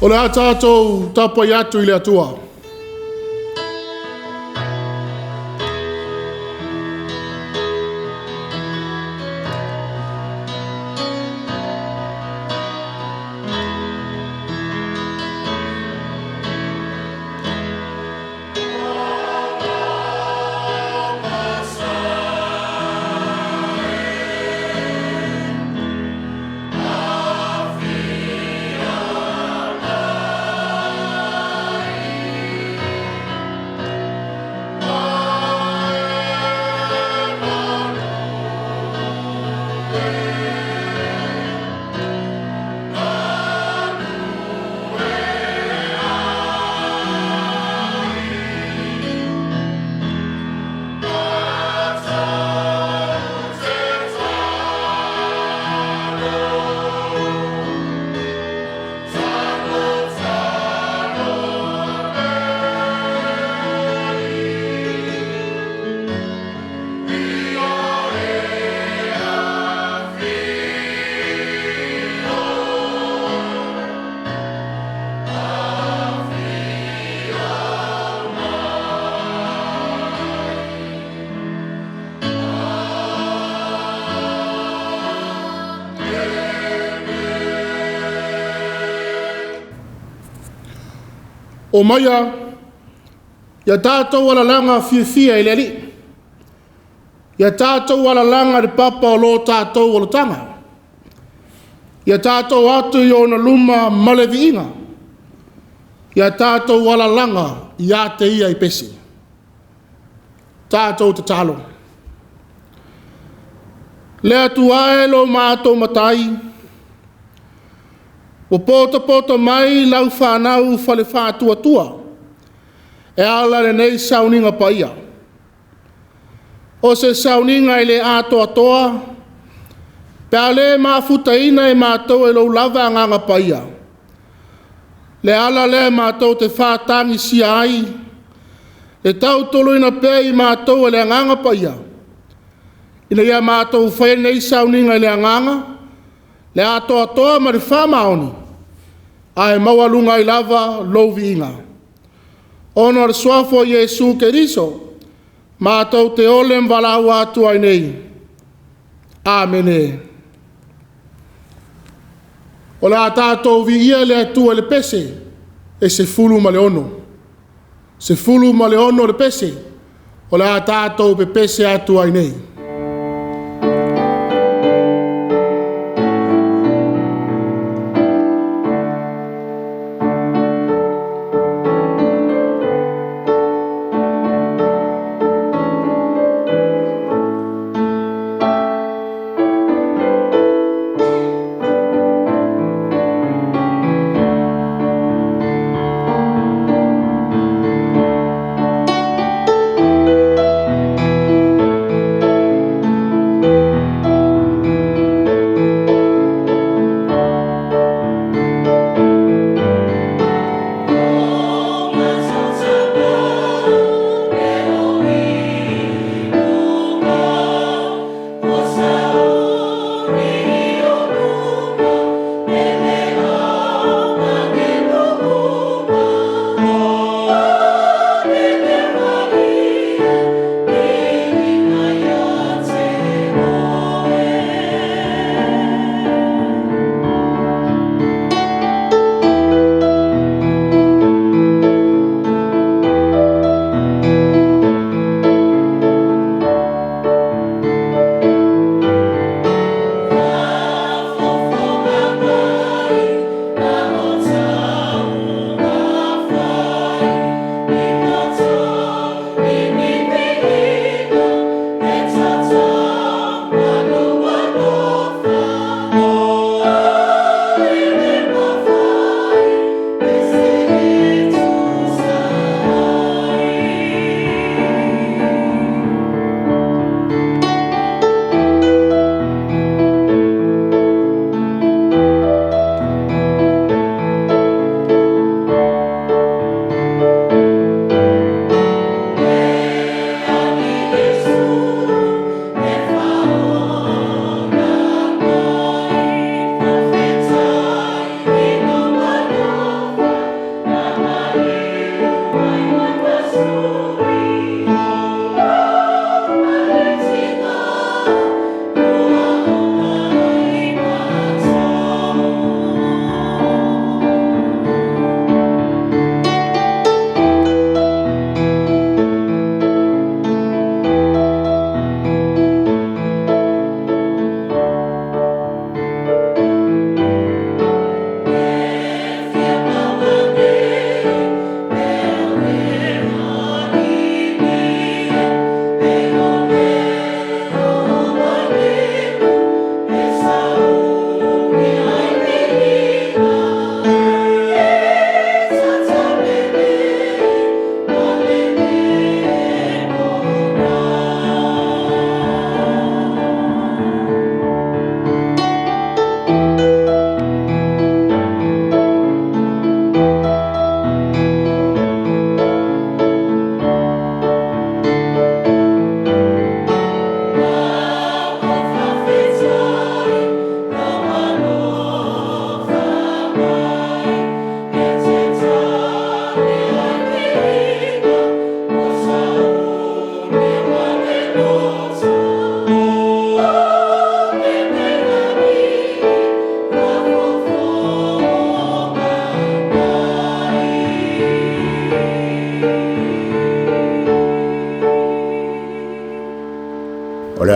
O le tātou tapai atu I le atua. O maia, ia tātou ala langa fia I le ali. Ia tātou ala langa de papa o lo tātou o lo tanga. Ia tātou atu I ona luma maleviinga. Ia tātou ala langa ia te ia I pesi. Tātou te talo. Le atu ae lo mātou matai. O poto mai lau whanau whale whātua. E ala le nei sauninga paia. O se sauninga I le atoa. Peaulele mafutaina e mātou e lo lava nganga paia. Le ala le mātou te whātangi sia ai. Le tau toloina pe I mātou e le nganga paia. Ina ia mātou whae nei sauninga I le nganga. Le atoa mari whamaoni. Ai mawalunga I lava lovi inga. Ono le swafo Yesu Keriso. Mātou te ole mwalau atu ai nei. Amene. O le tātou vi ia le atua le pese. E se fulu ma le ono. Se fulu ma le ono le pese. O le tātou pe pese atu ai nei.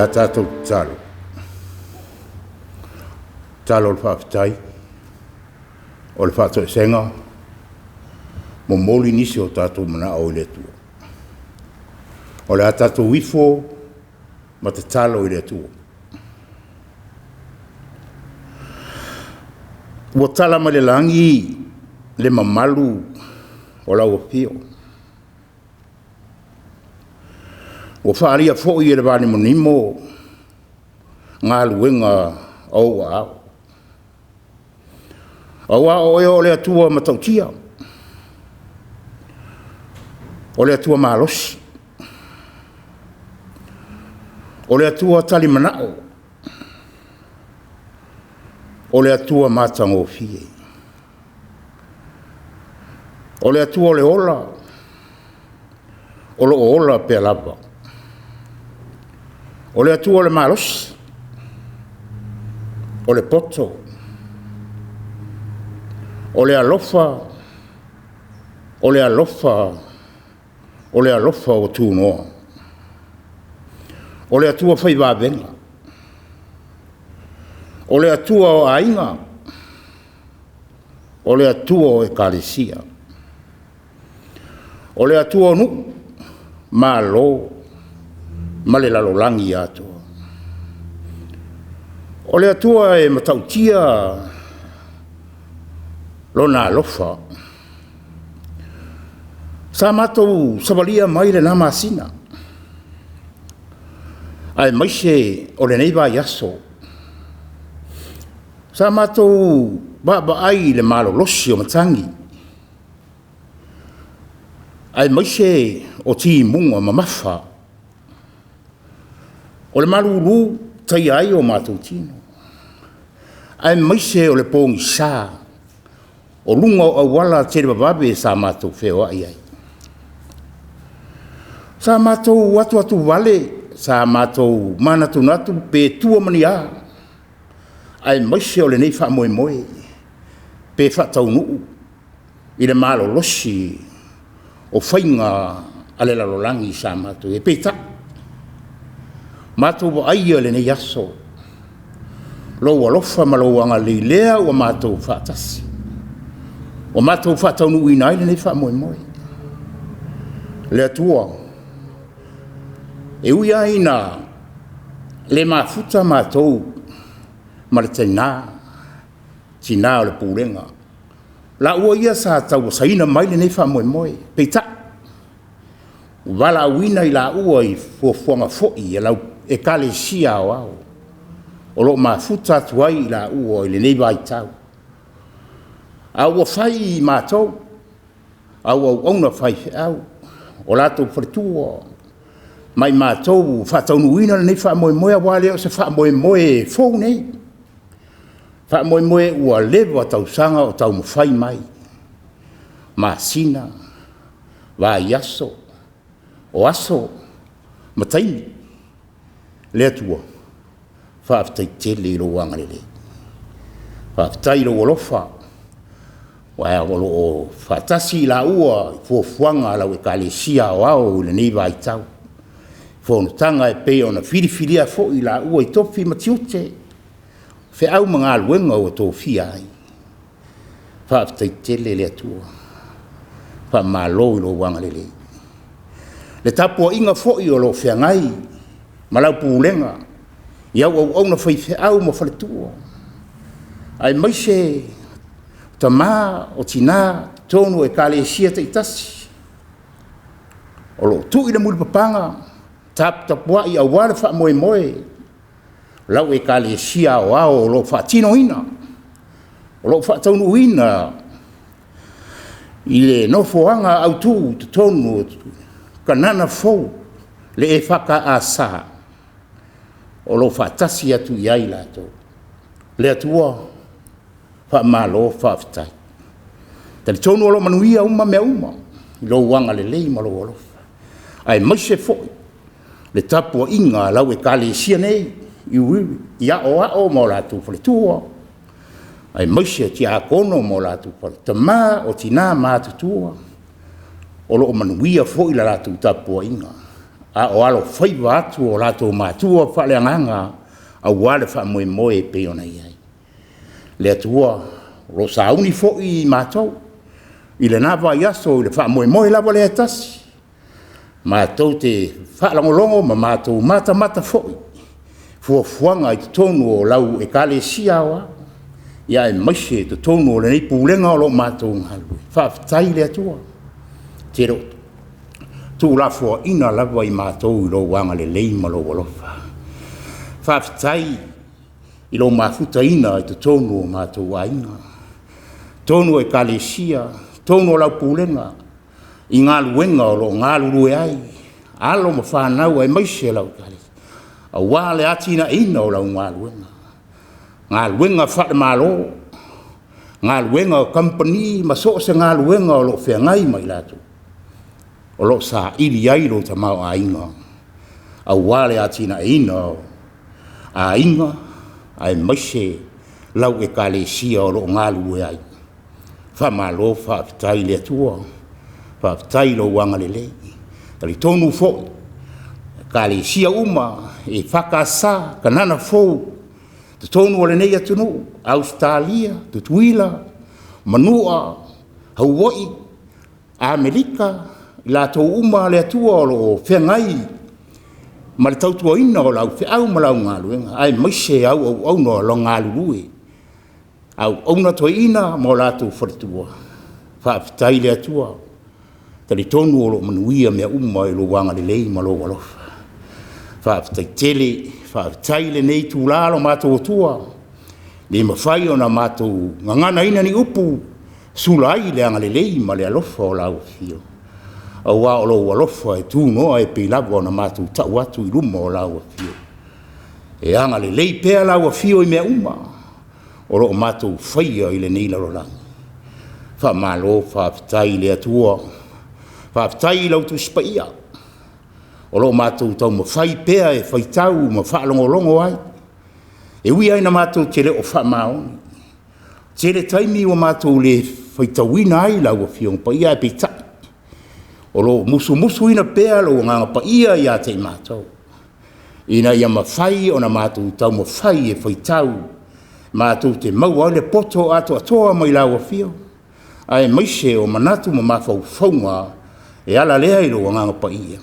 a tātou talo. Talo le whaafitai, o le whaato e senga, mo moli nisi o tātou mana o le tua. O le a tātou wifo, ma te talo i le tua. Ua tala ma le langi, le mamalu, o lau o pio. Ua whaaria fo i e le vani monimo, ngā luenga au a au. Au a o e o le atua matautia. O le atua malosi. O le atua tali manao. O le atua matango fie. O le atua o le ola. O le ola pe lava. O le atua o le malosi. O le poto. O le alofa. O le alofa. O le alofa o tūnoa. O le atua whai wāwenga. O le atua o ainga. O le atua o ekalesia. O le atua o nu. Malo. Ma le lalolangi atua. O le atua e matautia. Lona alofa. Sa matou Sāvali mai le nama asina. Ai maise o le neiva yaso. Sa matou ba ai le malo losi o matangi. Ai maise o ti munga mamafa. O le malulu tai ai o matou tino. Ai maise o le pongi sa. O lunga o wala tere bababe sa matou feo ai ai. Sa matou atu wale. Sa matou mana tunatu pe tua mania. Ai maise o le nei wha moe moe. Pe whatau nuu. I le malo losi. O whainga ale lalolangi sa matou. E pe ta. Matou wa aia le nei aso. Lo alofa ma lo anga leoleo wa matou whatasi. O matou whatau nuu inai le nei wha moe moe. Le atua. E uia ina le mafuta matou ma le tina o le pūrenga. La ua ia sa tau saina mai le nei wha moe moe. Peita. Wala uina i la ua i fuafuanga foi e lau e kale sia o au. O lo mafuta tuai i la ua i le nei vai tau. A ua whai matou. A ua auna whai au. O lato wharitua. Mai mātou whataunuina nei wha moe moe a wale o se wha moe moe fōu nei. Wha moe moe ua lewa tau sanga o tau mwhai mai. Māsina, wā iaso, o aso, mataini. Lea tua, whaafitai tele i lo wangarele. Whaafitai lo olofa. Wā olo o whaatasi la ua fuafuanga lau e kalesia o au le nei vai tau. Fonutanga e pe ona filifilia fo i la ua i tofi matiute. Fe au mga aluenga o tō fia ai. Whaafitai tele le atua. Wha malo i lo wangalele. Le tapua'iga fo i o lo whiangai. Malau pūlenga. Iau au na whai fe au ma whaletua. Ai maise ta mā o tina tonu e kalesia te itasi. O lo tu i le muli papanga. Tapua'i au wale wha moe moe. Lau e kalesia o ao o lo wha tino ina. O lo wha taunu ina. I le nofoanga Autū te tonu kanana fou. Le E.F.K.A.S. O lo wha tasi atu iai lato. Le atua wha malo wha fitai. Tali tonu o lo manuia uma mea uma. I lo wanga le lei ma lo olofa. Ai maise foi. Le tapua'iga lau e kalesia nei i uiwi ia o a'o mo latou faletua. Ai maise ti akono mo latou fale. Tamā o tina mātutua. O lo manuia fo'i la latou tapua'iga. a o alo faiva atu o lato Matua whaleanganga a wale wha moe moe pe ona iai. Le atua, ro sauni fo i mātou, i le nava i aso i le wha moe moe lava le atasi. Mātou te whalangolongo ma mātou mata fo i. Fuafuanga i te tonu o lau E.K.A.S wa. Ia e maise te tonu o le nei Peaulenga o lo mātou ngalui. Whaafitai le atua. Te roto. Tu la fo ina lava i mātou i lo wanga le leima lo walofa. Whaafitai i lo mafuta ina i te tonu o mātou wainga. Tonu o E.K.A.S, tonu o lau Peaulenga. I Gāluega o lo Gālurue ai. Alo ma whanau e maise lau kare. A wale atina ina o lau Gāluega. Gāluega whare malo. Gāluega o company ma so se Gāluega o lo whiangai mai latu. O lo sa iri ai lo tamau a inga. A wale atina ina o a inga ai maise lau E.K.A.S o lo Gālurue ai. Whamalo whaafitai le atua. Whaafitai lo wanga le lei. Tali tonu fo. E.K.A.S uma E.F.K.A.S kanana fo. Te tonu o le nei atunu. Australia, te Tuila, Manua, Hawaii, Amerika. La tau uma le atua o lo whengai. Ma le tautua ina o lau whiau ma lau Gāluega. Ai maise au no lo Gālurue. Au na toi ina mo lātou wharitua. Whaafitai le atua. Tali tonu o lo manuia mea uma i lo wanga le lei ma lo walofa. Whaafitai tele, whaafitai le nei tūlalo mātou atua. Le mawhai o na mātou ngangana ina ni upu. Sulai le anga le lei ma le alofa o lau fio. Au wa o lo walofa e tū noa e peilawa o na mātou tau atu i luma o lau fio. E anga le lei pēa lau fio i mea uma. O lo mātou whaia i le nei larolangi. Whamalo, whaafitai le atua. Whaafitai lau tu spaia. O lo mātou tau ma whai pēa e Faitau ma whaalongolongo ai. E ui aina mātou te leo whamaoni. Te le taimi o mātou le Faitauina ai lau a whiong pa ia e peitai. O lo musu ina pēa lo nganga pa ia ia te mātou. Ina ia ma whai o na mātou tau ma whai e Faitau. Mātou te maua le poto atoa mai lau a whio. Ai maise o manatu ma mawhau whaunga e ala lea i lo nganga pa ia.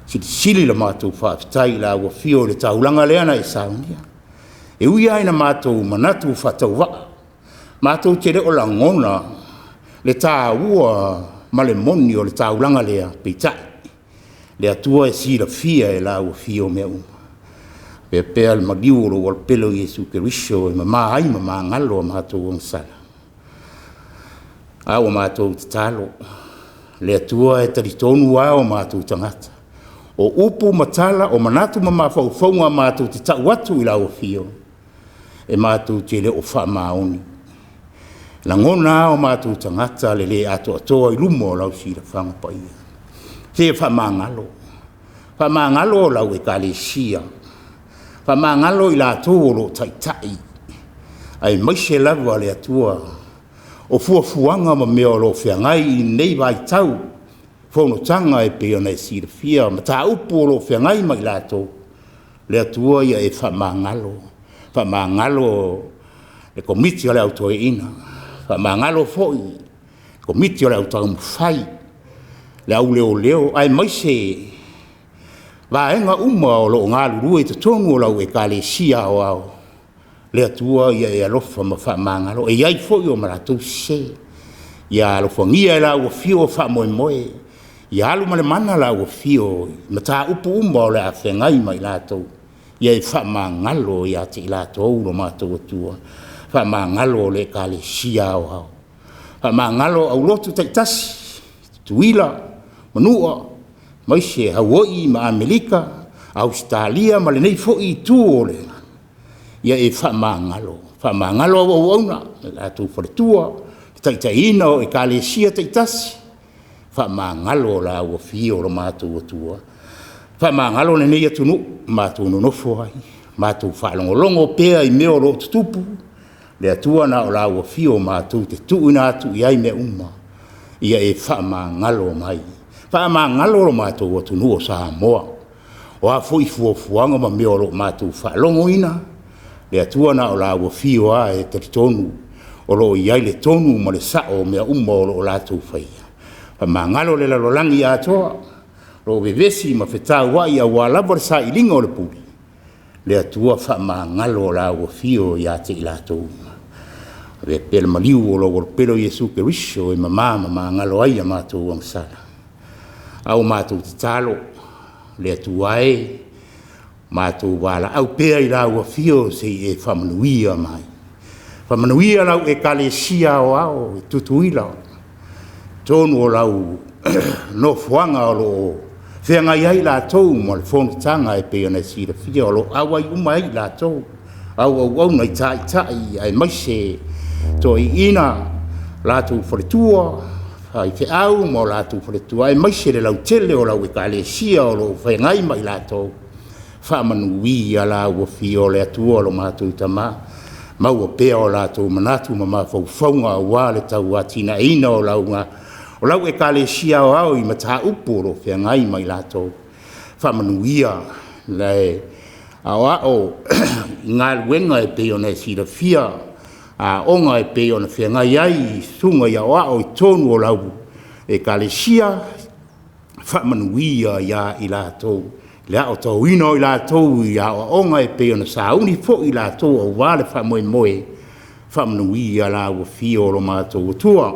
Sili la mātou whaafitai lau a whio le taulanga leana e saunia. E ui aina mātou manatu whatau waa. Mātou te reo la ngona le tāua ma le moni o le taulanga lea peitai. Le atua e sila fia e lau a whio mea uma. Pe pea le magiu o lo walpelo Yesu Keriso e ma ai ma ngalo a mātou ang sala. Awa mātou te talo. Le atua e taritonu a o mātou tangata. O upu matala o manatu ma mawhauwhaunga mātou te tau atu i lau whio. E mātou te leo whamaoni. La ngona o mātou tangata le le atoa i lumo o lau sira whanga ia. Te whamangalo. Whamangalo o lau E.K.A.S. Whamangalo i la tō lo taitai. Ai maise lava le atua. O fuafuanga ma mea o lo whiangai i nei vai tau. Whaunotanga e peona e sira fia. Ma tā upo o lo whiangai mai la tō. Le atua ia e whamangalo. Whamangalo e komiti o le autoe ina. Whamangalo foi. Komiti o le autoe mwhai. Le au leoleo. Ai maise vaenga uma o lo Gālurue te tonu o lau E.K.A.S o au. Le atua ia e alofa ma whamangalo. E iai foi o maratou se. Ia alofa ngia e lau o fio o whamoe moe. Ia alu male mana lau o fio. Ma tā upu uma o le a whengai mai lātou. Ia e whamangalo ia te i lātou lo mātou atua. Whamangalo o le E.K.A.S o au. Whamangalo au lotu taitasi. Tuila, Manua, maise Hawaii ma Amerika, Australia ma le nei fo'i tū o le. Ia e whamangalo. Whamangalo au auna, la tū wharetua, taitaina o E.K.A.S taitasi. Whamangalo la ua fio lo mātou atua. Whamangalo le nei atunu, mātou nonofo ai. Mātou whalongolongo pēa i meo lo tutupu. Le atua na o la ua fio mātou te tuina atu i ai me uma. Ia e whamangalo mai. Whaamangalo lo mātou atu nua Samoa. O a fui fuafuanga ma mea lo mātou whaalongo ina. Le atua na o la ua fio a e te tonu. O lo iai le tonu ma le sao mea o lo lātou whaia. Whaamangalo le lalolangi atoa. Lo vevesi ma whetau wai a walawa le sa ilinga o le puli. Le atua whaamangalo o la ua fio ia te ilatou. Ve pele maliu o lo pelo Yesu Keriso e mama ngalo ai a mātou ang sala. Au mātou te talo, le atuae, mātou wala au pea i lau a fio se e whamanuia mai. Whamanuia lau e kalesia o ao, e tutuila. Tonu o lau no fuanga o lo whenga iai la tau mo le whonutanga e pea na sira fia o lo awai umai la tau. Au nei tai ai maise to i ina lātou wharetua, ai te au mo lātou wharetua, ai maise le lau tele o lau e kalesia o lo whaingai mai lātou. Whamanuia lau a fio le atua o lo mātou tama, maua pea o lātou manatu ma mawhauwhaunga o wā le tau atina ina o lau e kalesia o au i mata upo o lo whaingai mai lātou. Whamanuia le ao ngā luenga e peo nei sira fia, a onga e peo na whianga iai, sunga ia o i tonu o lau e kalesia, whamanuia ia i lātou. Lea o tau ino i lātou ia o onga e peo na sauni fo i lātou o wale whamoe, whamanuia la ua fia o lo mātou tua,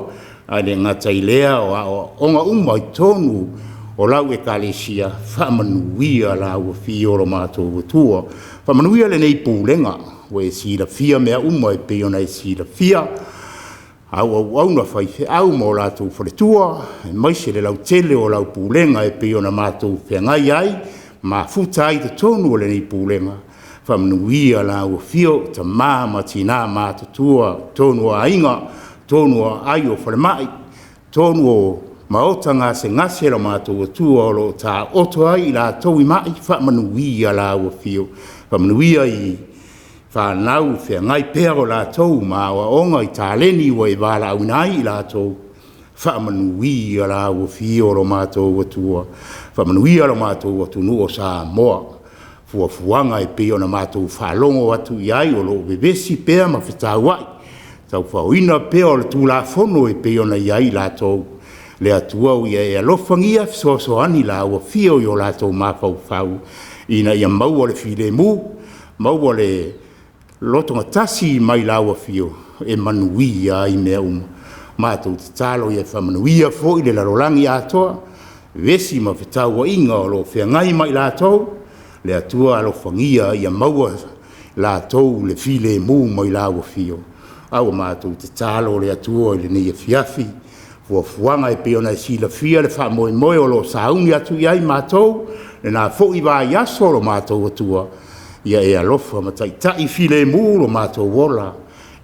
a le ngatai lea o onga uma i tonu o lau e kalesia, whamanuia la ua fia o lo mātou tua. Whamanuia le nei pūlenga, we sira fia mea uma e peo nei sira fia. Au na whai au mo lātou wharetua, e maise le lau tele o lau pūlenga e peo na mātou whengai ai, ma futai te tonu o le nei pūlenga. Whamanuia la ua fio, ta māma tina mātatua, tonu a inga, tonu a ai o whalemai, tonu o maotanga se ngase la mātou atua o lo ta oto ai la tau i mai, whamanuia la ua fio. Whamanuia i whanau whengai pēr o la tau ma o onga i tāleni o e wala au nai la tau. Whamanuia la ua fio lo mātou atua. Whamanuia lo mātou atu nu o Samoa. Fuafuanga e pēo na mātou whalongo atu i ai o lo bebesi pēr ma whetau ai. Tau whauina pēr o le tūla whono e pēo na i ai la tau. Le atua o ia e alofangia fisoasoani la ua fio i o la tau mawhau. Ina ia maua le file mu, maua le lotonga tasi mai la ua fio, e manuia i mea uma. Mātou te talo ia whamanuia fo i le larolangi atoa, vesi ma whetau inga o lo whengai mai la tau, le atua alofangia ia maua la tau le file mu mai la ua fio. Aua mātou te talo le atua i le neia fiafi, fuafuanga e peo na sila fia le whamoe o lo saungi atu iai mātou, le nā fo i wā iaso lo mātou atua, ia e alofa ma tai file mū lo mātou wola,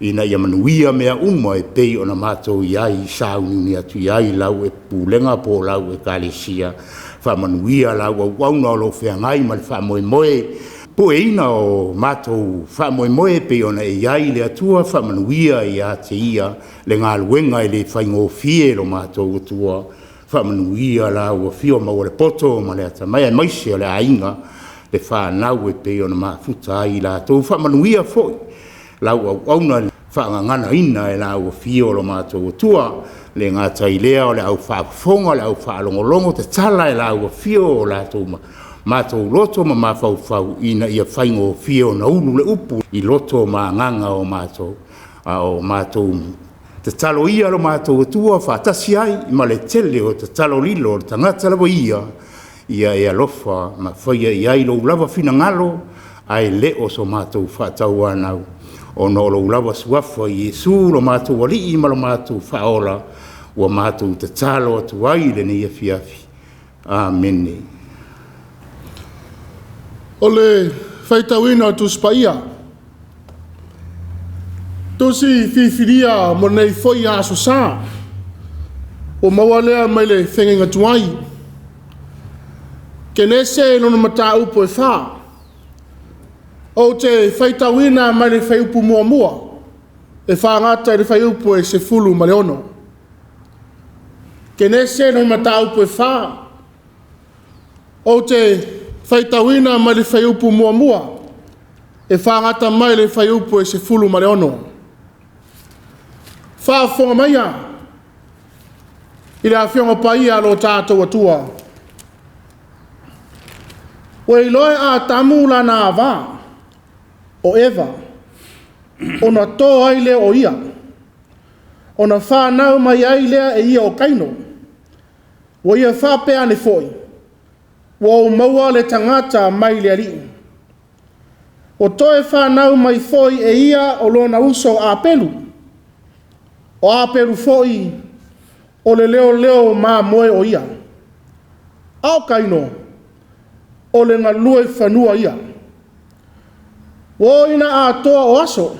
ina ia manuia mea uma e peo na mātou iai saungi atu iai lau e pūlenga po lau e kalesia, whamanuia lau au wauna o lo whiangai ma le whamoe po e ina o mātou whamoe peo na e iai le atua whamanuia i a te ia le ngā luenga i le whaingo fie lo mātou atua, whamanuia la ua fio ma o le poto ma le ata mai maise o le ainga le whanau e peo na mafuta i la tau whamanuia foi lau au na whangangana ina e la ua fio lo mātou atua le ngā tailea o le au whaafonga le au whaalongolongo te tala e la ua fio o la tau mātou loto ma mawhau ina ia whaingo fio na ulu le upu i loto ma nganga o mātou te talo ia lo mātou atua whaatasi ai ma le tele o te talo lilo o tangata lawa ia e alofa ma whaia i ai lo lava fina ngalo ai leo so mātou whaatau anau o no lo lava suafa i Yesu lo mātou wali i ma lo mātou whaola o mātou te talo atu ai le ni fiafi. Amen. Ole Faitau ina Tusi paia. Tusi fifiria mo nei foi aso sa. O mawalea mai le whengenga tuai. Kenese no mata upo E.F.K.A.S. O te Faitau ina mai le whai upu mua. E whangata le whai upo e se fulu ma le ono. Kenese no matau po fa. O te faitauina ma le faiupu mua mua. E whangata mai le faiupu e se fulu ma le ono. Whaafonga maia. I le awhionga pai alo tātou atua. O iloe a tamu la na ava. O Eva. O na tō aile o ia. O na whanau mai ailea e ia o kaino. O ia whapea ne foi. O maua le tangata mai le ali. O toe whanau mai foi e ia o lona uso a pelu. O a pelu foi o le leoleo ma moe o ia. Ao kaino o le ngalue whanua ia. O ina a toa o aso.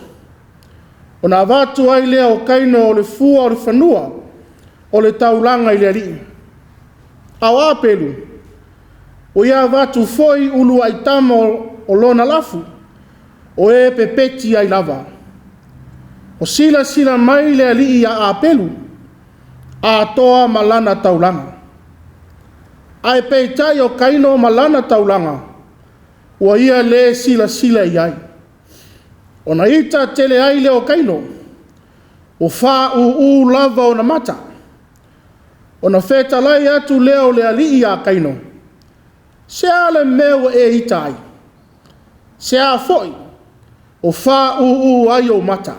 O na vatu ai lea o kaino o le fua o le whanua o le taulanga i le ali. Ao a pelu. O ia vatu foi ulu ai tamo o lona lafu. O e pepeti ai lava. O sila sila mai le ali ia a pelu. A toa malana taulanga. Ai peitai o kaino malana taulanga. O ia le sila sila iai. O na ita tele ai le o kaino. O wha u lava o na mata. O na feta lai atu leo le ali ia kaino. Sea le meo e ita ai. Sea foi. O wha u ai o mata.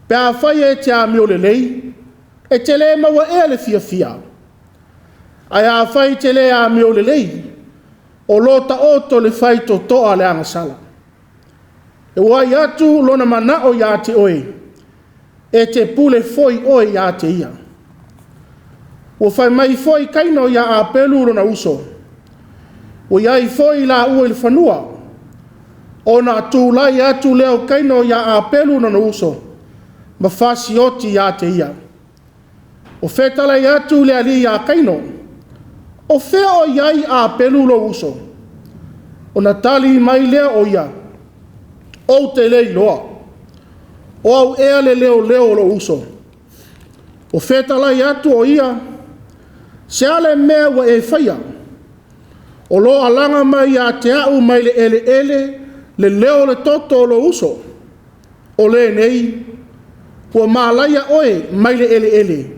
Pea whai e te a meo le lei. E te le maua e le fia fia. Ai a whai te le a meo le lei. O lota oto le whai to toa le angasala. E wai atu lona mana o ia te oe. E te pule foi oe ia te ia. O whai mai foi kaino ia a pelu lona uso. O iai foi la ue le whanua. O na tūlai atu leo kaino ia a pelu lona uso. Ma whasi oti ia te ia. O whetalai atu le ali ia kaino. O whea o iai a pelu lo uso. O na tali mai lea o ia. O te lei loa. O au ea le leo leo lo uso. O whetalai atu o ia. Se ale mea wa e whaia. O lo alanga mai a te au mai le ele ele. Le leo le toto lo uso. O le nei. O mālaia oe mai le ele ele.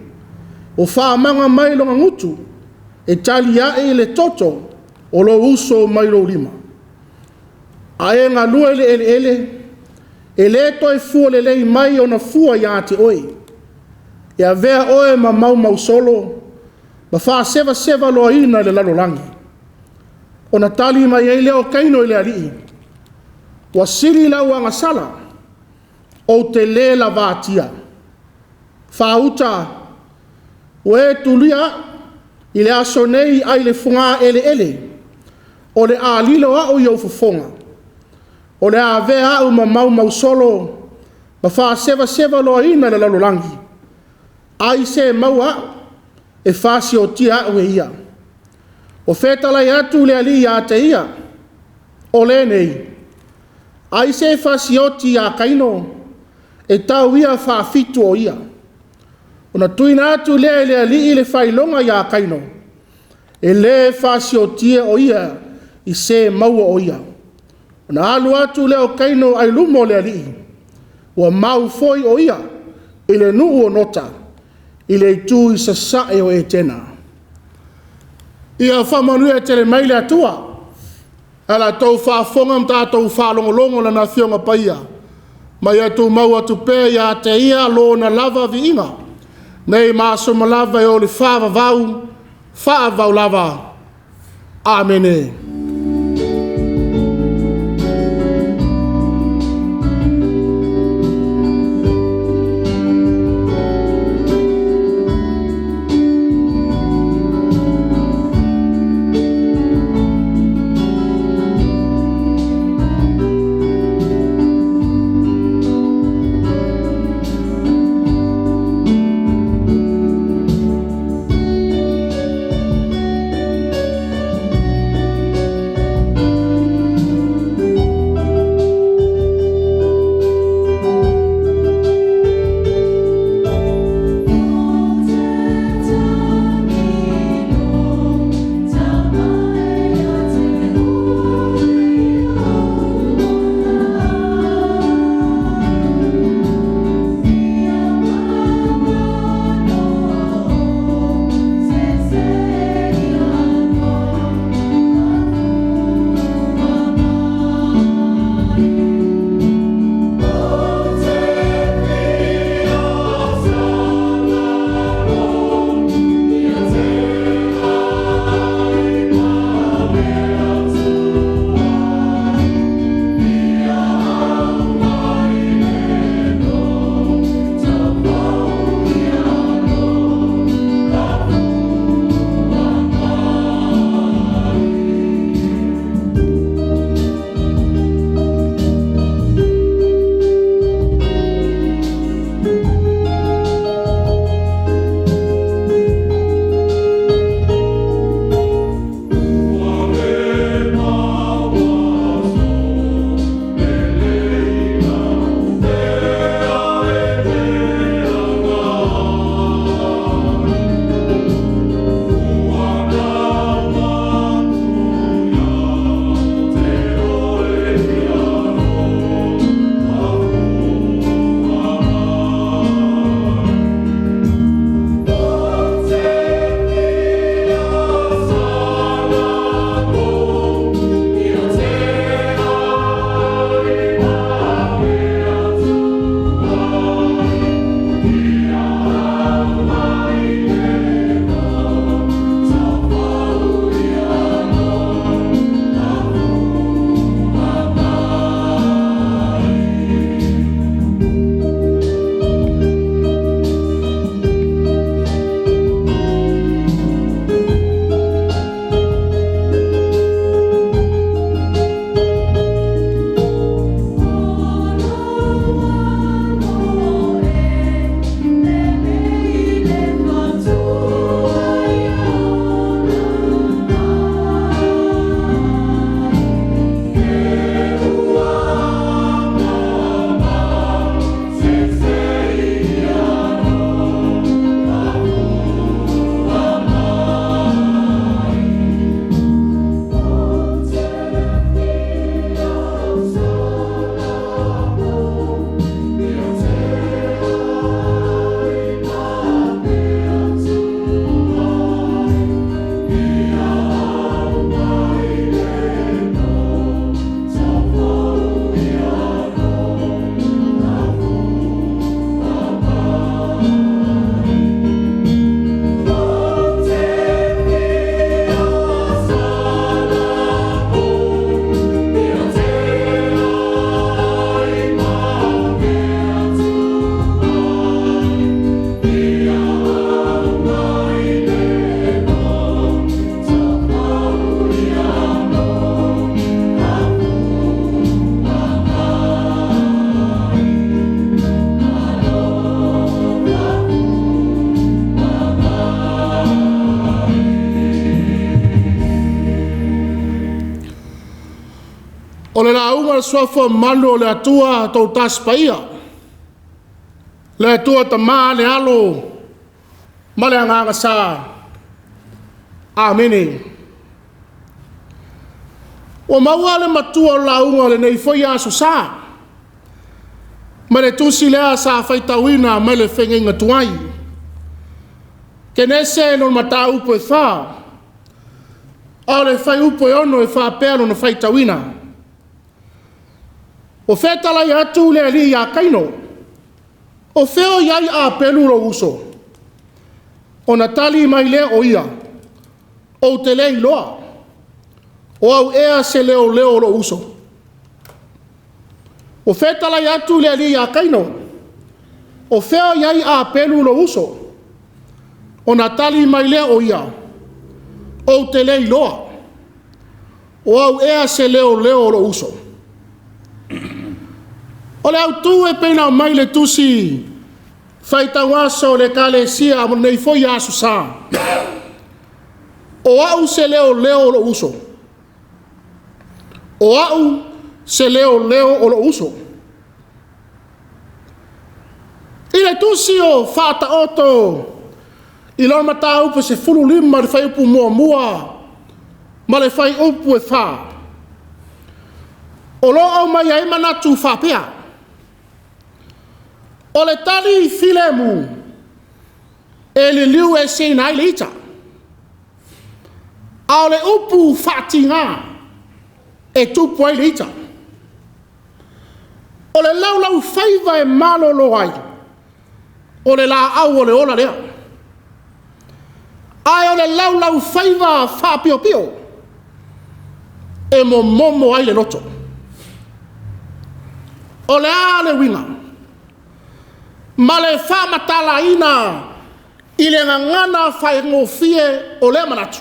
O whaamanga mai longa ngutu. E tali ae le toto. O lo uso mai lo lima. Ae ngā lua ele ele ele. E le toi fua le lei mai o na fua ia te oe. E a vea oe ma mau mau solo. Ma wha seva seva loa ina le lalolangi. O na tali mai e leo kaino i le alii. Wa siri lau anga sala. O te le la vātia. Wha uta. O e tulia. I le aso nei ai le funga ele ele. O le a lilo a o iau fufonga. O le a vea au ma mau mau solo. Ma wha seva seva loa ina le lalolangi. Ai se mau a. E whasi o tia au e ia. O whetalai atu le ali a te ia. O le nei. Ai se whasi o tia kaino. E tau ia whaafitu o ia. O na tuina atu le ali i le whailonga ia kaino. E le whasi o tia o ia. I se maua o ia. O na alu atu le o kaino ai lumo le ali. Ua mau foi o ia. I le nuu o nota. I le tu i sa sae o e tena. Ia whamanua e tele maile atua. Ala tau whaafonga mta tau whaalongolongo na whionga paia. Mai atu mau atu pē ia te ia lo na lava vi inga. Nei maaso malava e o le whaavau lava. Amene. le launga le suafua manu o le atua tau taspaia. Le atua ta maa le alo, ma le anganga sa. Amene. O maua le matua o launga le nei foi aso sa. Ma le tusi lea sa faitauina ma le whengenga tuai. Kenese no mata upo E.F.K.A.S. O le whai upo e ono E.F.K.A.S no faitauina. O whetala i atu le ali a kaino. O wheo iai a pelu ro uso. O natali mai le o ia. O te lei loa. O au ea se leo ro uso. O whetala i atu le ali a kaino. O wheo iai a pelu ro uso. O natali mai le o ia. O te lei loa. O au ea se leo ro uso. O le Autū e pena mai le tusi Faitau aso le kalesia mo nei foi aso sa. O au se leo lo uso. O au se leo o lo uso. I le tusi o fata oto i lor mata upu se fulu lima le fai upu mua ma le fai upu e fa. O lo au mai ai manatu fa pea. O le tali filemu e le liu e se nai le ita. A o le upu fatinga e tupu ai le ita. O le lau faiva e malolo ai. O le la au o le ola lea. Ai o le lau faiva fa pio pio. E momo ai le loto. O le a le winga. Ma le wha matala ina i le ngangana whai ngofie o le manatu.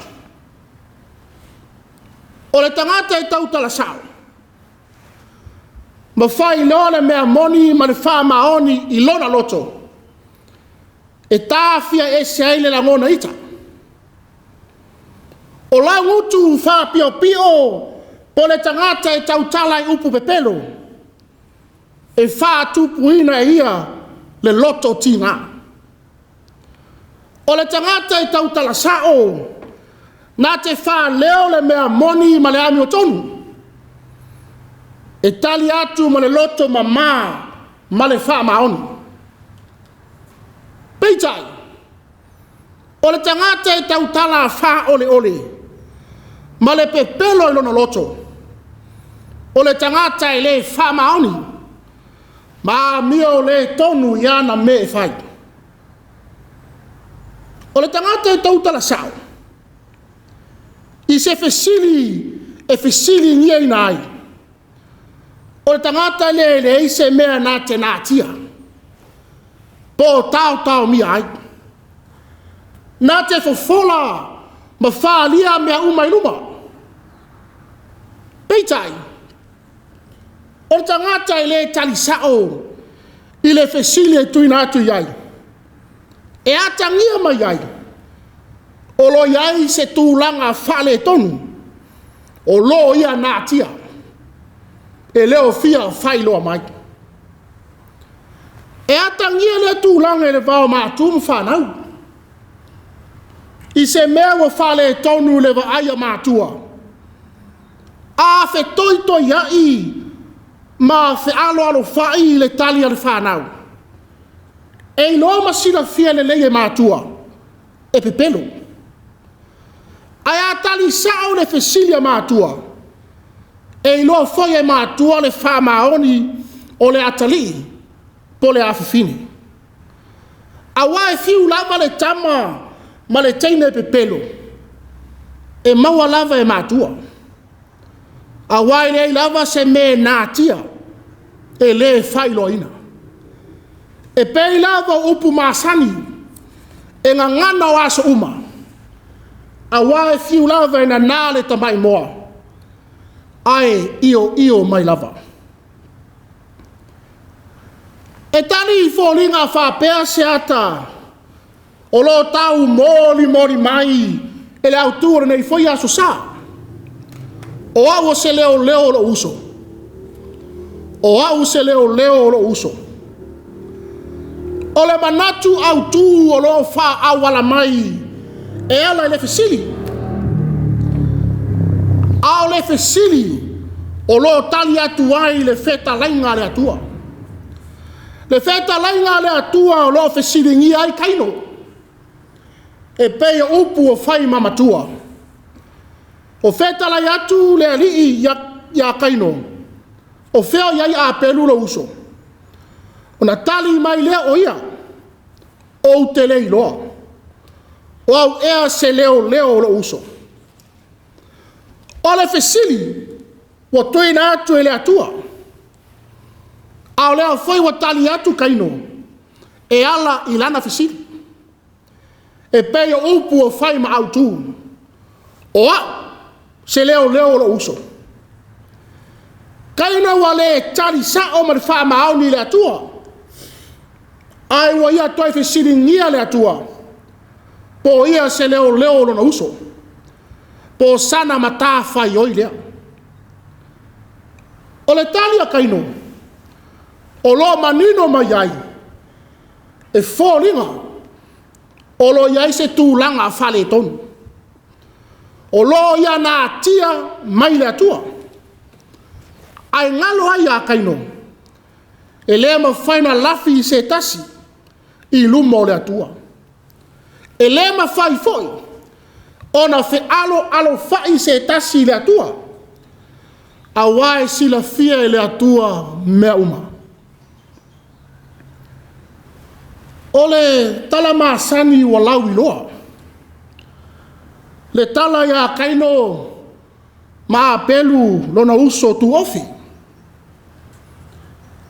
O le tangata e tau tala sao. Ma whai leo le mea moni ma le wha maoni i lona loto. E tāwhia e se aile la ngona ita. O la ngutu wha pio pio po le tangata e tau tala i upu pepelo. E wha tupu ina e ia le loto tina. O le tangata e tau tala sao, na te wha leo le mea moni ma le ami o tonu. E tali atu ma le loto ma le wha maoni. Peitai, o le tangata e tau tala wha ole, ma le pepelo i lono loto. O le tangata e le wha maoni, ma mio le tonu iana me e fai. O le tangata e tau tala sao. I se fesili nia ina ai. O le tangata le ise mea na te natia. Po tau mi ai. Na te fofola ma whaalia mea umai luma. Peitai. O le tangata le tali sao i le fesili e tuina atu iai. E atangia mai iai. O lo iai se tūlanga whale tonu. O lo ia nātia. E leo fia whailoa mai. E atangia le tūlanga e le vao mātū mwhanau. I se mea wa whale tonu le wa aia mātua. A fe toito iai ma fe alo whai le tali ale whanau. E ilo masina fia le lege mātua. E pepelo. Ai a tali sao le fesilia mātua. E ilo foi e mātua le wha maoni o le atali po le awhawhini. A wae fiu lava le tama ma le teine pepelo. E maua lava e mātua. A wae le lava se me nātia. E le whailoina. E pei lava upu masani. E ngangana o aso uma. A wae fiu lava e na nāle tamai moa. Ai io mai lava. E tani I fōlinga whapea se ata. O lo tau mori mai. E le Autū nei foi aso sa. O au se leo lo uso. o au se leoleo o lo uso. O le manatu Autū o lo wha awala mai e ala i le fesili. Ao le fesili o lo tali atu ai le feta lainga le atua. Le feta lainga le atua o lo fesili ngi ai kaino. E pei upu o fai mamatua. O feta lai atu le alii ya kaino. O feo iai a pelu lo uso. O na tali mai lea o ia. O te lei loa. O au ea se leo lo uso. O le fesili. Wa toi na atu e le atua. Ao lea foi wa tali atu kaino. E ala ilana fesili. E pei o upu o fai ma Autū. O a se leo lo uso. Kaina wale tali sa o ma fa ma au ni le atua. Ai wa ia toi fesili ngia le atua. Po ia se leo lo uso. Po sana mata fai oi lea. O le tali a kaino. O lo manino mai ai. E fōringa. O lo iai se tūlanga a whale tonu. O lo ia nā tia mai le atua. Ai ngalo ai a kaino. E lea ma whaina lafi se tasi. I luma o le atua. E lea ma whai foi. Ona fe alo whai se tasi le atua. A wae sila fia e le atua mea uma. O le tala maasani wa lau iloa. Le tala ya kaino maa pelu lona uso tu ofi.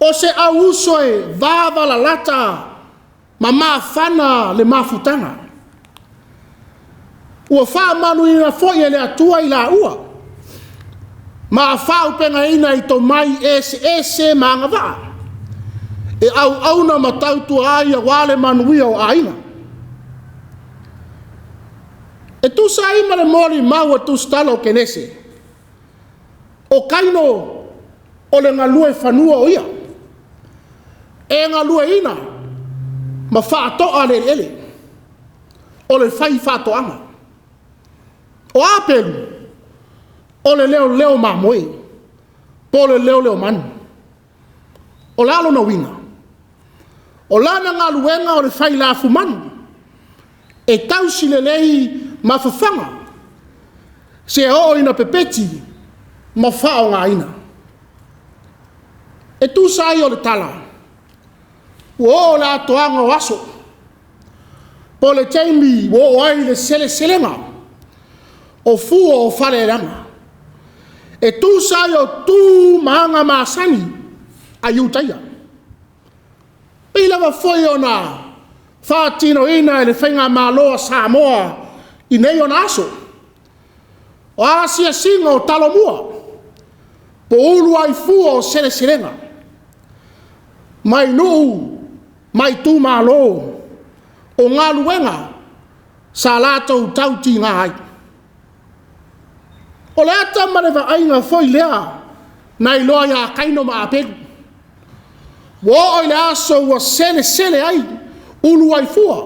O se au uso e vava la lata ma maa fana le mafutanga. Ua faa manu ina foi e le atua i la ua. Maa faa upenga ina i to mai ese maa ngavaa. E au na matautu ai a wale manuia o aina. E tu sa ima le mori maua tu stala o Kenese. O kaino o le ngalue whanua o ia. E ngalue ina ma whaatoa le ele. O le whai whaatoanga. O apelu o le leo mamoe. Po le leo manu. O lalo na winga. O lana ngā luenga o le whai la fumanu. E tausi le lei mawhawhanga. Se o ina pepeti ma whao ngā ina. E tu sai o le tala. O la toanga o aso. Po le teimi o ai le selenga. O fua o whale ranga. E tu sai o tu maanga maasani a iutaia. Pila wa foi ona whātino ina e le whainga māloa Samoa i nei ona aso. O asia singa o talo mua. Po ulu ai fua o selenga. Mai nuu, mai tu mālo. O ngā luenga sa lātou tauti ngā ai. O le ata marewa ainga foi lea nai loa ia kaino ma apelu. Wo oi le aso ua sele ai ulu ai fua.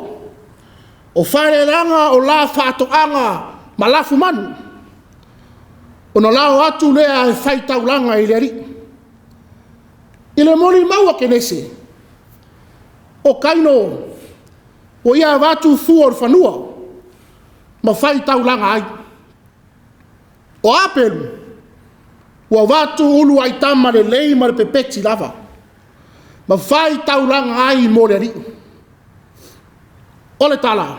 O whare ranga o la whātoanga ma lafu manu. O no lao atu lea e Faitau langa i le ari. I le mori maua Kenese. O kaino o ia watu fua o whanua ma Faitau langa ai. O apelu ua watu ulu ai tama le lei ma le pepeti lava. Ma Faitau langa ai mo le ari. O le tala.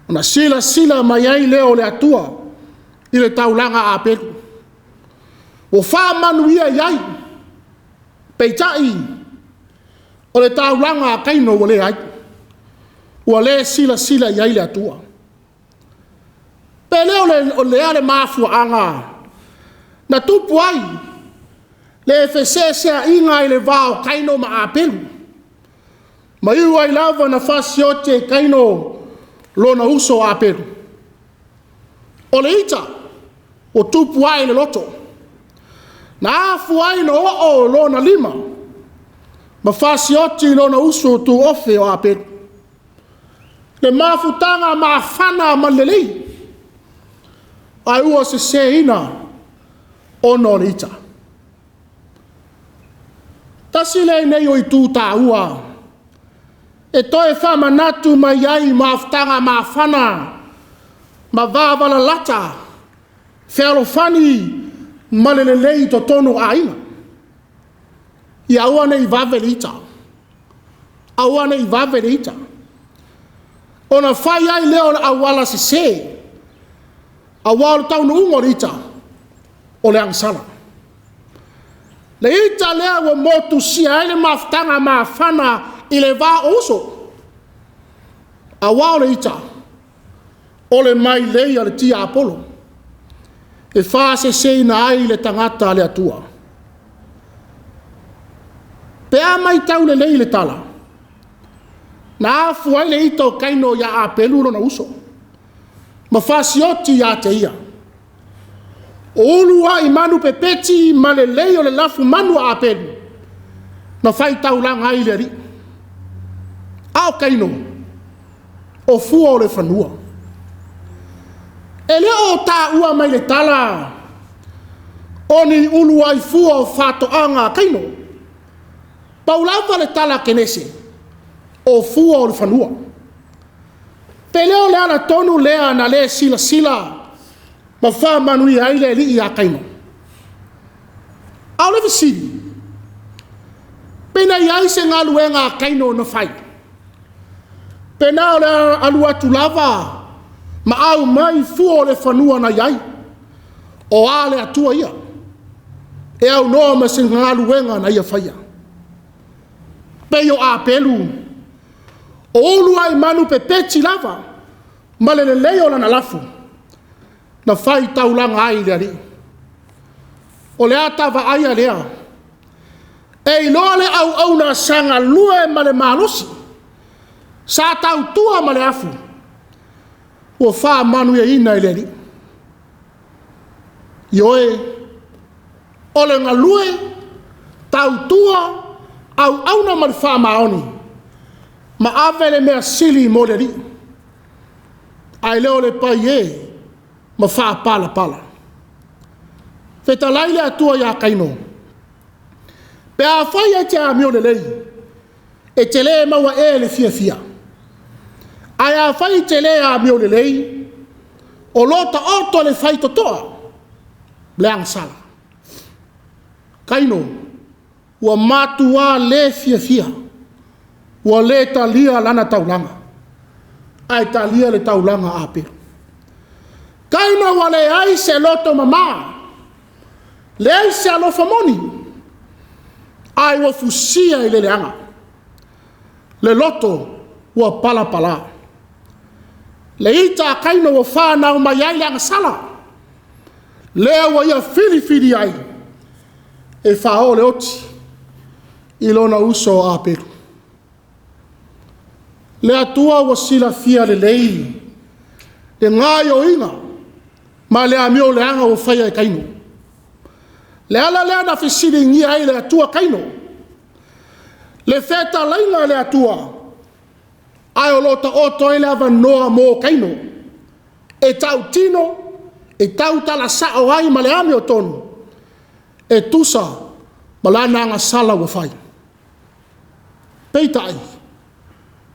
Ona sila mai ai leo le atua. I le taulanga a peku. O wha manuia iai. Peitai. O le taulanga a kaino o le ai. Ua le sila iai le atua. Pe leo o le ale mafua anga. Na tupu ai. Le F.K.A.S a inga i le vao kaino ma a pelu. Ma iu ai lava na fasiote kaino lona uso a pelu. O le ita. O tupu ai le loto. Na afu ai no o lo na lima. Ma fasioti lo na uso tu ofe o apelu. Le mafutanga mafana malelei. Ai ua se ina o no rita. Tasile nei o i tū tā ua. E toe whama natu mai ai mafutanga mafana. Ma vāwala lata. Whialo whani malelei to tonu aina. I aua nei vavelita. Aua nei vavelita. Ona whai ai leo na awala se. Awala tau no umorita. O le angsala. Le ita lea wa motu sia ele maftanga mafana i le vā oso. Awala ita. O le mai lei ale tia Apolo. E whase se na ai le tangata le atua. Pea mai tau le lei le tala. Na afu ai le ito kaino ya apelu na uso. Ma fasioti ya te ia. O ulua i manu pepeti ma le lei o le lafu manu a apelu. Na Faitau langa ai le ri. Ao kaino. O fua o le whanua. E leo tā ua mai le tala. O ni ulua i fua o whatoanga kaino. Paulava le tala Kenese. O fua o le whanua. Pe leo le ana tonu lea na le sila sila. Ma wha manui aile li i a kaino. Au le visiri. Pena iai se ngā luenga a kaino na whai. Pena o le alua tu lava. Ma au mai fua o le whanua na iai. O a le atua ia. E au noa ma se ngā luenga na ia whaia. Peyo a pelu. O ulua i manu pepeti lava. Ma le leo la na lafu. Na Faitau langa ai lea li. O le atava aia lea. E iloa le au na sanga lue ma le malosi. Sa tau tua ma le afu. O wha manu e ina i lea li. Ioe. O le ngalue. Tau tua. Au na ma le wha maoni. Ma avele mea sili mo le li. Ai leo le pai e. Ma wha pala pala. Feta laile atua ia kaino. Pe a whai e te a mio le lei. E te le maua e le fia fia. Ai a whai te le a mio le lei. O lota oto le whai totoa. Le angsala. Kaino. Ua matua le fia fia. Ua le talia lana taulanga. Ai talia le taulanga ape. Kaina wale ai se loto mama. Le ai se alofa moni. Ai wa fusia i le leanga. Le loto wa pala pala. Le ita kaina wa whana o mai ai leanga sala. Lea wa ia fili fili ai. E whao le oti. Ilona uso a peru. Le atua wa sila fia le lei. Le ngai o inga. Ma le amio le anga o whaia e kaino. Le ala lea na fisiri ngi ai le atua kaino. Le feta lainga le atua. Ai o lota o toi le ava noa mo kaino. E tau tino. E tau tala sa o ai ma le amio tonu. E tusa ma la nanga sala wa whai. Peita ai.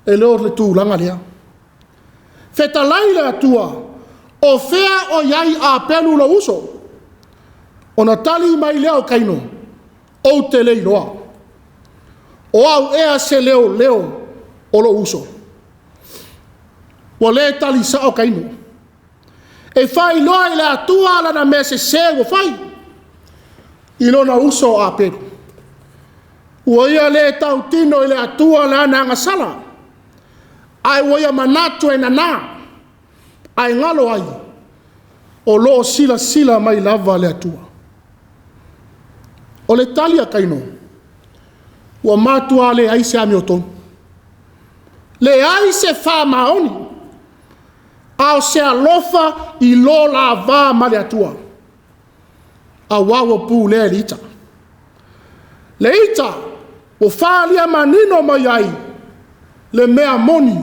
E leo le tūlanga lea. Feta lai le atua. O fea o iai a pelu lo uso. O na tali mai leo kaino. O te lei loa. O au ea se leo o lo uso. O le tali sa o kaino. E fai loa i le atua la na mese sego fai. I lo na uso a pelu. O ia le tau tino i le atua la na ngasala. Ai o ia manatu e nana. Ai ngalo ai. O lo sila sila mai lava le atua. O le talia kaino. Ua matua le ai se amioton. Le ai se wha maoni. Ao se alofa i lo la va ma le atua. a wawa Peaulele ita. Le ita, o whālia manino mai ai, le mea moni,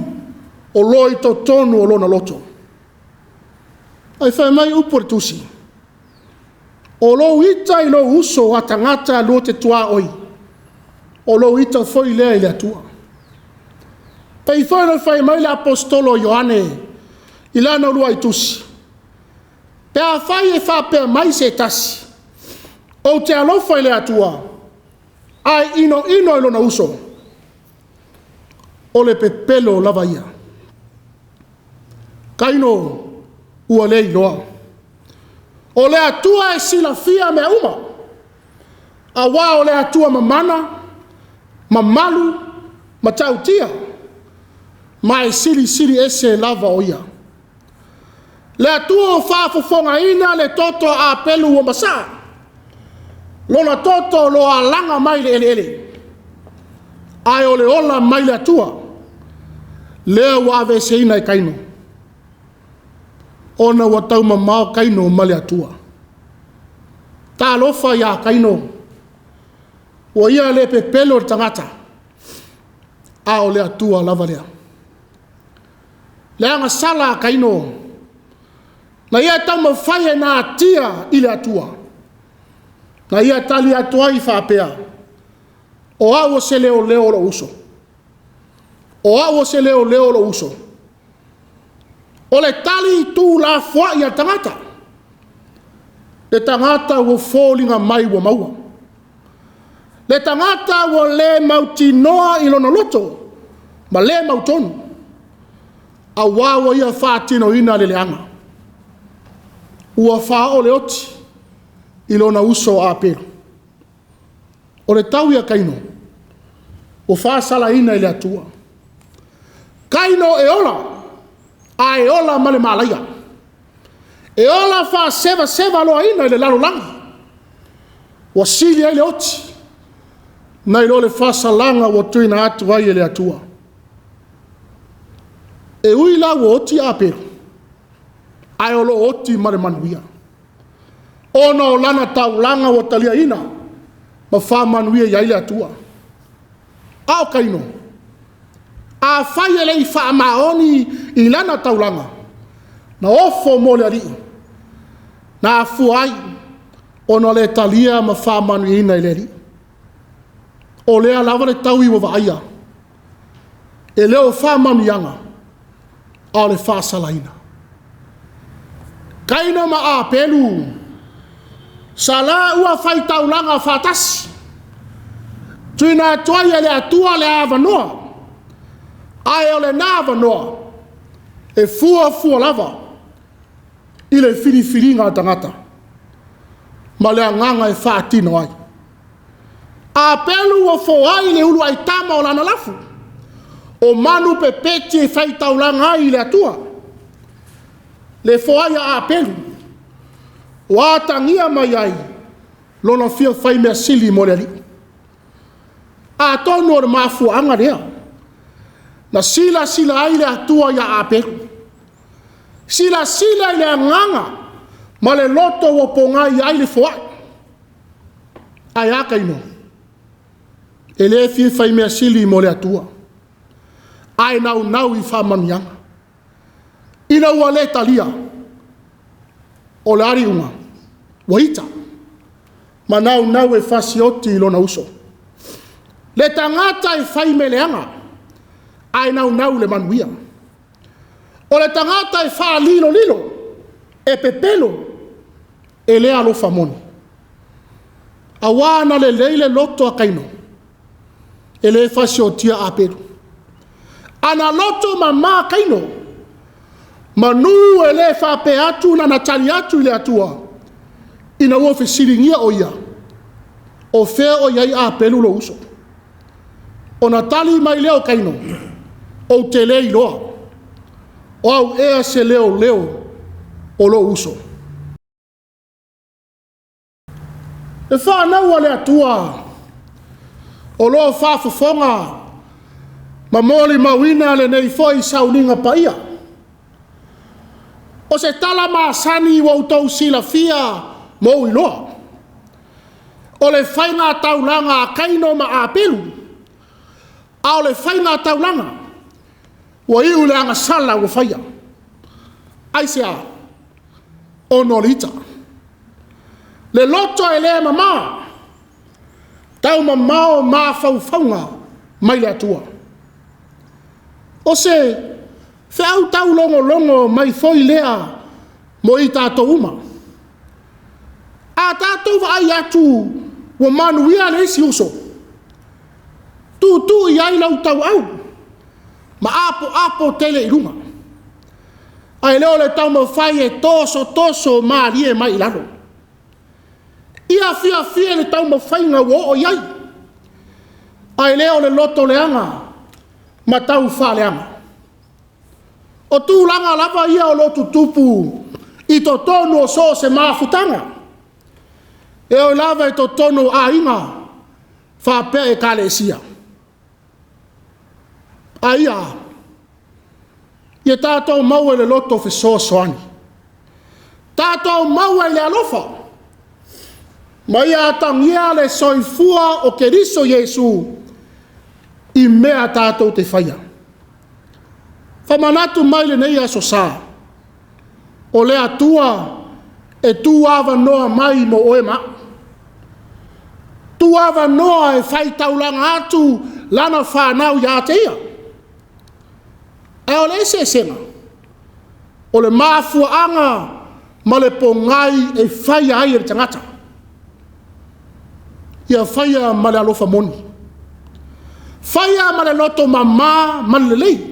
o loi to tonu o lona loto. Ai whai mai upore Tusi. O lo ita I lo uso a tangata lo te tua oi. O lo ita foi lea I le atua. Pei whai mai le apostolo Ioane, I lana lua I Tusi. Pea whai e whapea mai se tasi. O te alofa I le atua. Ai ino I lona uso. O le pepelo lava ia. Kaino ua le iloa. O le atua e sila fia mea uma. A wā o le atua mamana, mamalu, matautia. Ma e sili ese lava o ia. Le atua o whaafofonga ina le toto a pelu o masa. Lona toto lo a langa mai le ele. Ai o le ola mai le atua. Lea wa ave se ina I kaino. Ona wa tau mamao kaino ma le atua. Ta alofa ia kaino. Wa ia le pepelo tangata. A o le atua lava lea. Lea nga sala kaino. Na ia tau mawhaia na atia I le atua. Na ia tali atua I whapea. O awo se leo lo uso. O awo se leo lo uso. O le tali tu la fwa ia tangata. Le tangata wo fōlinga mai wo maua. Le tangata wo le mautinoa I lona loto. Ma le mautonu. A wawa ia whātino ina le leanga. Ua wha o le oti. I lona uso a pēru. O le tau ia kaino. O wha sala ina I le atua. Kaino e ola. A e ola ma le malaia. E ola wha seva loa ina I le larolangi. Wa sili ai le oti. Nai lo le wha salanga wa tuina atu ai le atua. E uila wa oti a pēru. Ai o lo oti ma le manuia. Ona o lana taulanga wa talia ina. Ma wha manuia I le atua. Ao kaino. A whai ele I wha maoni I lana taulanga. Na ofo mo le ari. Na afu ai. Ona le talia ma wha manuia ina I le ari. O lea lava le tau I wa vaia. E leo wha manuianga. A le wha salaina. Kaina ma a pelu. Sala ua Faitau langa fatasi. Tuina toia le atua le avanoa. Ai o le navanoa. E fua lava. I le whiriwhiringa tangata. Ma le anganga e whaatino ai. A pelu o foai le ulu ai tama o lana lafu. O manu pe peti e Faitau langa ai le atua. Le foai a pelu. Wa tangia mai ai. Lona fia fai mea sili mo le ali. A tonu o le mafu anga rea. Na sila ai le atua ia a pelu. Sila I le anganga. Ma le loto o pongai ai le foai. Ai aka ino. E le fia fai mea sili mo le atua. Ai nau I whamanianga. Ina ua le talia. O le ari unga. Waita. Ma nau e fasioti I lona uso. Le tangata e fai me leanga. Ai nau le manuia. O le tangata e fa lilo. E pepelo. E le alo famoni. Awana le leile loto a kaino. E le fasiotia a peru. Ana loto mama kaino. Manu e le whape atu na natali atu I le atua. Ina ua whisiringia o ia. O whea o iai a pelu lo uso. O natali mai leo kaino. O te lei loa. O au ea se leo. O lo uso. E whanau le atua. O lo whafofonga. Ma moli mawina le nei foi sauninga paia. O se tala maasani wa utau sila fia mo iloa. o le whainga taulanga a kaino ma a pelu, a o le whainga taulanga, wa iu le anga sala wa whaia. Aise a, o norita. Le loto e le mama, tau mamao ma whauwhaunga mai le atua. O se, whiau tau longo longo mai foi lea mo i tātou uma. A tātou wa ai atu wa manuia le isi uso. Tu i ai lau tau au, ma apo tele i runga. Ai leo le tau mawhai e toso maarie mai laro. Ia fia le tau mawhai ngā wo o iai. Ai leo le loto leanga, ma tau wha leanga. O tūlanga lava ia o lotu tupu, i to tonu o so se mafutanga. E o lava i to tonu a inga, whapea e kalesia. Aia, ia tātou maua le loto whesoa soani. Tātou maua le alofa. Ma ia tangia le soifua o keriso Yesu, i mea tātou te whaia. Whamanatu mai le nei aso sā. O le atua e tu awa noa mai mo oe ma. Tu awa noa e Faitau langa atu lana whanau ia te ia. E o le se senga. O le mafua anga ma le pongai e whaia ai e tangata. Ia whaia ma le alofa moni. Whaia ma le loto mama ma le lei.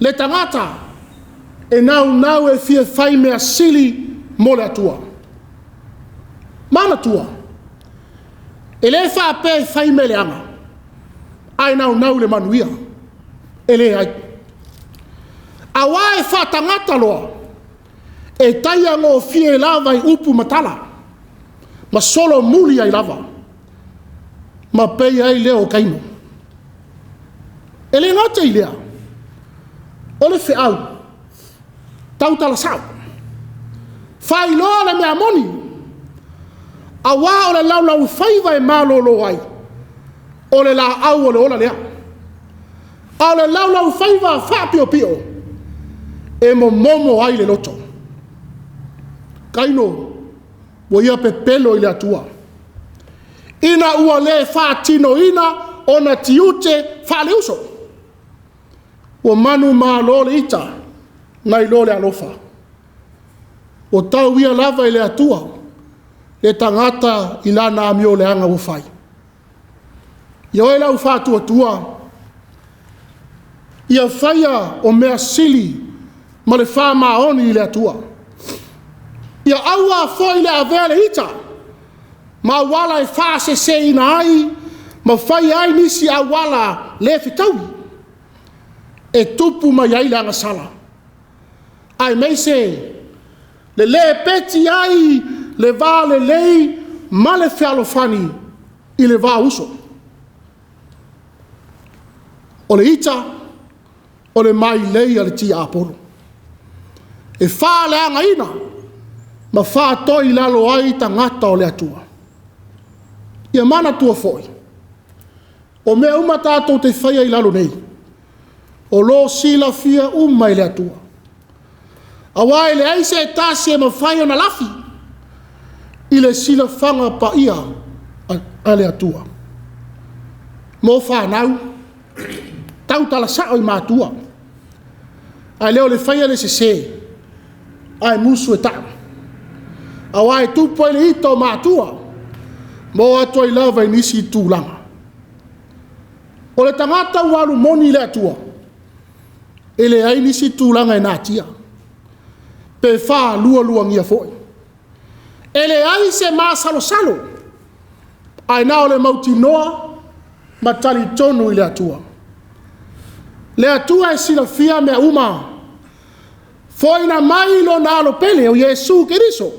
Le tangata e nau e fia whai mea sili mo le atua. Mana tua. E le whape e whai me le anga. Ai nau le manuia. E le ai. Awa e wha tangata loa. E taia ngō fie lava i upu matala. Ma solo muli ai lava. Ma pei ai leo kaino. E le ngata i lea. O le whiau, tau talasau. Whai loa le mea moni. A wā o le laulau whaiva e mālolo ai. O le la au o le ola lea. A le laulau whaiva whapio pio. E mo momo ai le loto. Kaino, wo ia pe pelo i le atua. Ina ua le whātino ina o na tiute whale uso. O manu ma lole ita, nai lole alofa. O tau ia lava i le atua, le tangata i lana amio le anga ufai. Ia oe lau whātua tua, ia whaia o mea sili, ma le whā maoni i le atua. Ia aua foi le avele ita, ma wala e whā se ina ai, ma whai ai nisi a wala le fitaui. E tupu mai ai langa sala. Ai mei se, le peti ai, le vā le lei, ma le whialofani, i le vā uso. O le ita, o le mai lei a le tia aporo. E whā le anga ina, ma whā toi lalo ai ta ngata o le atua. Ia mana tua foi. O mea umatato te whaia i lalo nei. O lo sila fia mai le atua. Awai le aise e tasi e mawhai o na lafi. I le sila whanga pa ia a le atua. Mo whanau, tau tala sao i mātua. Ai leo le whaia le se. Ai musu e tau. Awai tupo le ito o mātua. Mo atua i lava i nisi tūlanga. O le tangata walu moni le atua. Ele ai nisi tūlanga e nātia. Pe whā lua ngia foi. Ele ai se mā salo. Ai nao le mauti noa, ma tali tonu i le atua. Le atua e sila fia mea uma. Foi na mai lo na alo pele o Yesu Keriso.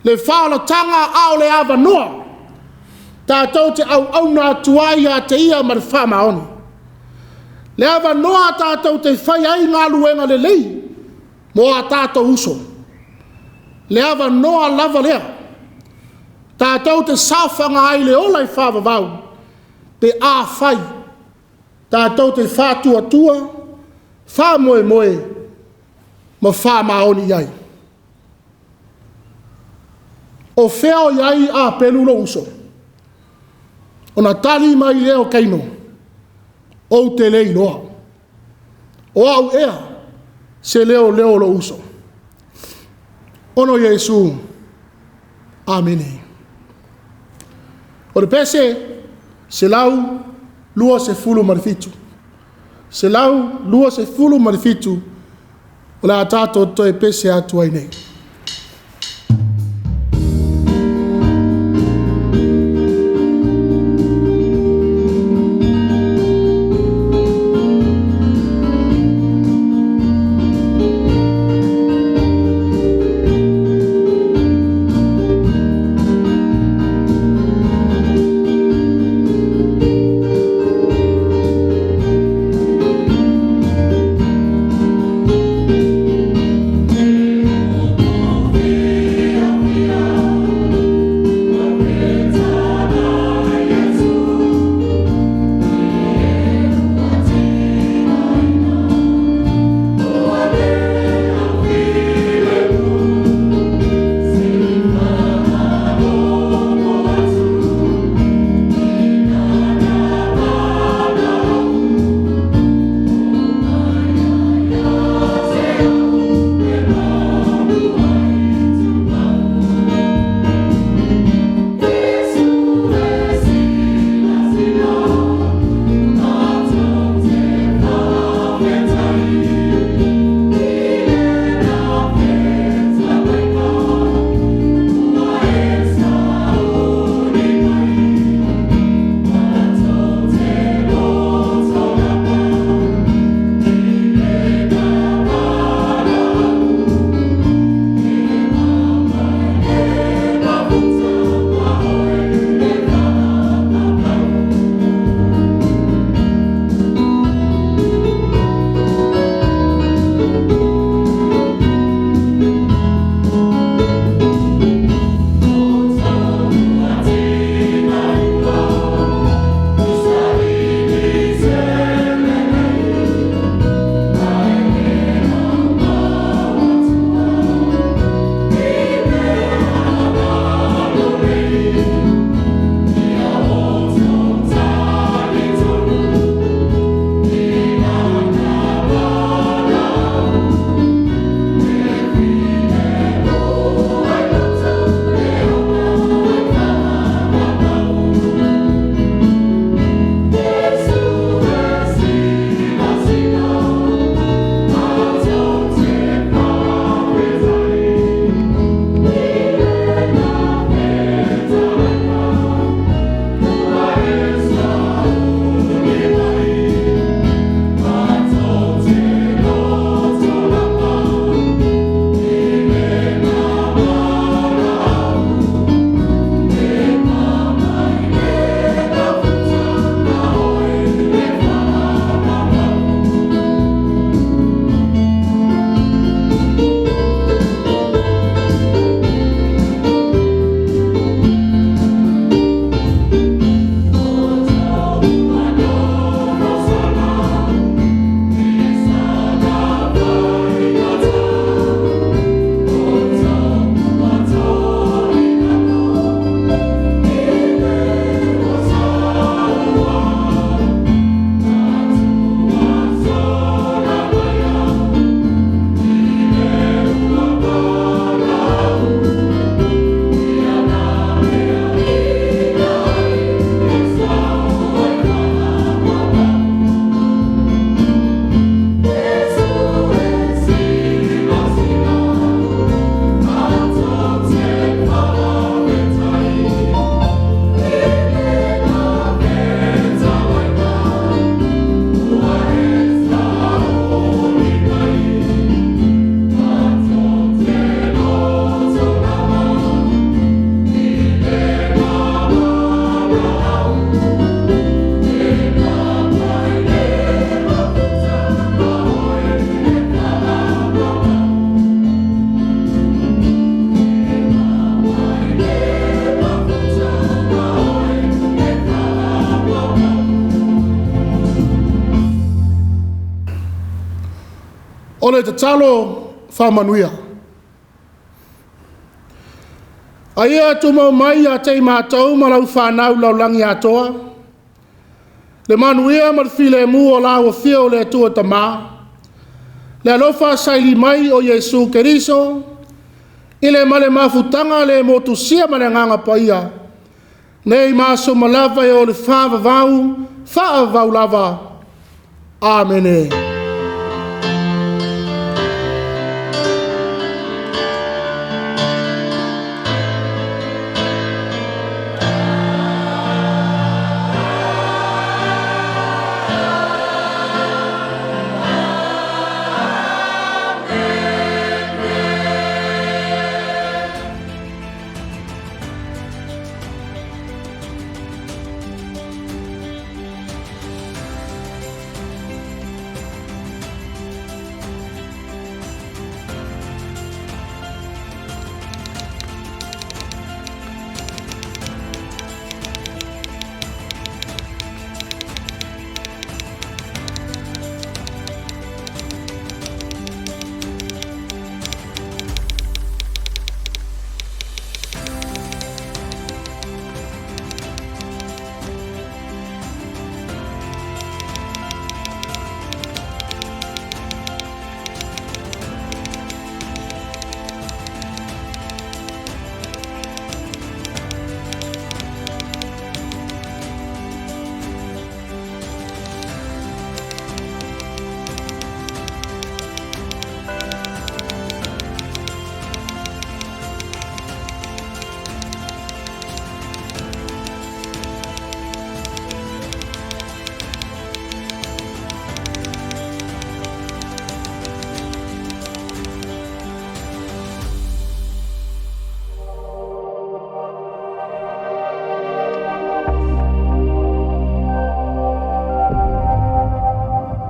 Le whaala tanga ao le awa noa. Tātou te au na tuaia te ia ma le wha maoni. Le awa noa tātou te whai ai ngā luenga le lei, mo a tātou uso. Le awa noa lava lea. Tātou te sāwhanga ai le ola I whāwawau. Te āwhai. Tātou te whātua, whāmoe, ma whāmaoni iai. O wheo iai a pelulo uso. O na tali mai leo keino. O te lei noa. O au ea se leo lo uso. Ono Yesu. Amene. O le pese se lau lua se fulu marifitu. Se lau lua se fulu marifitu. O la tato to e pese atu ai nei. o le tatalo whamanuia. A ia tu mau mai a tei mātou ma lau whanau lau langi atoa. Le manuia ma file mu o lau o fio le atua tamā. Le alofa saili mai o Yesu Keriso. Ile male mafutanga le motusia ma le nganga paia. Nei maso malava e o le whāvavau lava. Amene.